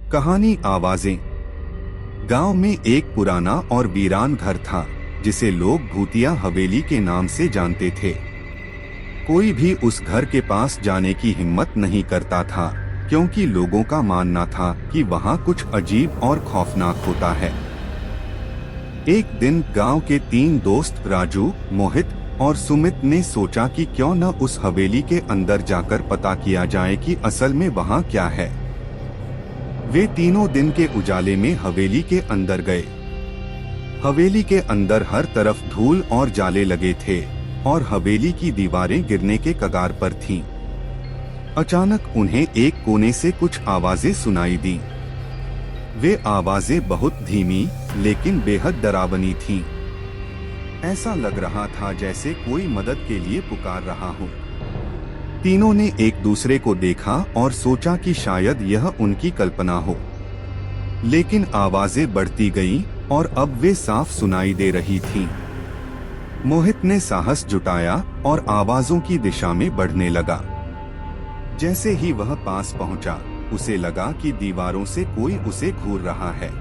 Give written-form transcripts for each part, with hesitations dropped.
कहानी आवाजें। गांव में एक पुराना और वीरान घर था जिसे लोग भूतिया हवेली के नाम से जानते थे। कोई भी उस घर के पास जाने की हिम्मत नहीं करता था क्योंकि लोगों का मानना था कि वहां कुछ अजीब और खौफनाक होता है। एक दिन गांव के 3 दोस्त राजू, मोहित और सुमित ने सोचा कि क्यों न उस हवेली के अंदर जाकर पता किया जाए कि असल में वहां क्या है। वे तीनों दिन के उजाले में हवेली के अंदर गए। हवेली के अंदर हर तरफ धूल और जाले लगे थे और हवेली की दीवारें गिरने के कगार पर थीं। अचानक उन्हें एक कोने से कुछ आवाजें सुनाई दी। वे आवाजें बहुत धीमी लेकिन बेहद डरावनी थीं। ऐसा लग रहा था जैसे कोई मदद के लिए पुकार रहा हो। तीनों ने एक दूसरे को देखा और सोचा कि शायद यह उनकी कल्पना हो, लेकिन आवाजें बढ़ती गईं और अब वे साफ सुनाई दे रही थीं। मोहित ने साहस जुटाया और आवाजों की दिशा में बढ़ने लगा। जैसे ही वह पास पहुंचा, उसे लगा कि दीवारों से कोई उसे घूर रहा है।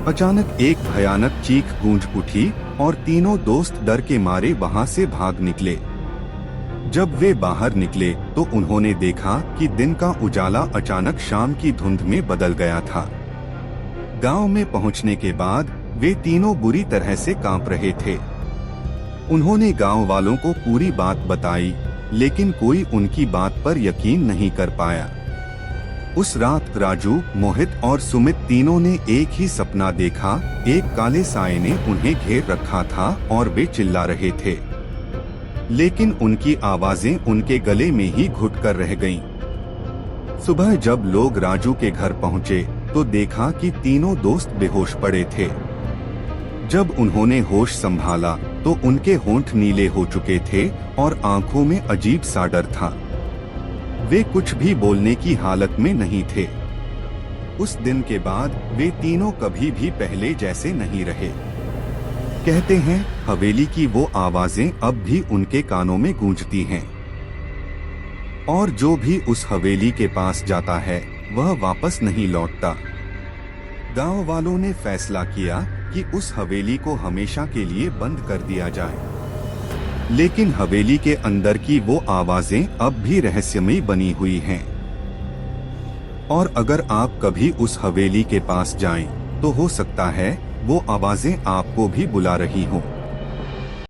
अचानक एक भयानक चीख गूंज उठी और तीनों दोस्त डर के मारे वहां से भाग निकले। जब वे बाहर निकले तो उन्होंने देखा कि दिन का उजाला अचानक शाम की धुंध में बदल गया था। गांव में पहुंचने के बाद वे तीनों बुरी तरह से कांप रहे थे। उन्होंने गांव वालों को पूरी बात बताई, लेकिन कोई उनकी बात पर यकीन नहीं कर पाया। उस रात राजू, मोहित और सुमित तीनों ने एक ही सपना देखा। एक काले साये ने उन्हें घेर रखा था और वे चिल्ला रहे थे, लेकिन उनकी आवाजें उनके गले में ही घुट कर रह गईं। सुबह जब लोग राजू के घर पहुंचे तो देखा कि तीनों दोस्त बेहोश पड़े थे। जब उन्होंने होश संभाला तो उनके होंठ नीले हो चुके थे और आंखों में अजीब सा डर था। वे कुछ भी बोलने की हालत में नहीं थे। उस दिन के बाद वे तीनों कभी भी पहले जैसे नहीं रहे। कहते हैं हवेली की वो आवाजें अब भी उनके कानों में गूंजती हैं, और जो भी उस हवेली के पास जाता है वह वापस नहीं लौटता। गांव वालों ने फैसला किया कि उस हवेली को हमेशा के लिए बंद कर दिया जाए, लेकिन हवेली के अंदर की वो आवाजें अब भी रहस्यमयी बनी हुई हैं। और अगर आप कभी उस हवेली के पास जाएं, तो हो सकता है वो आवाजें आपको भी बुला रही हों।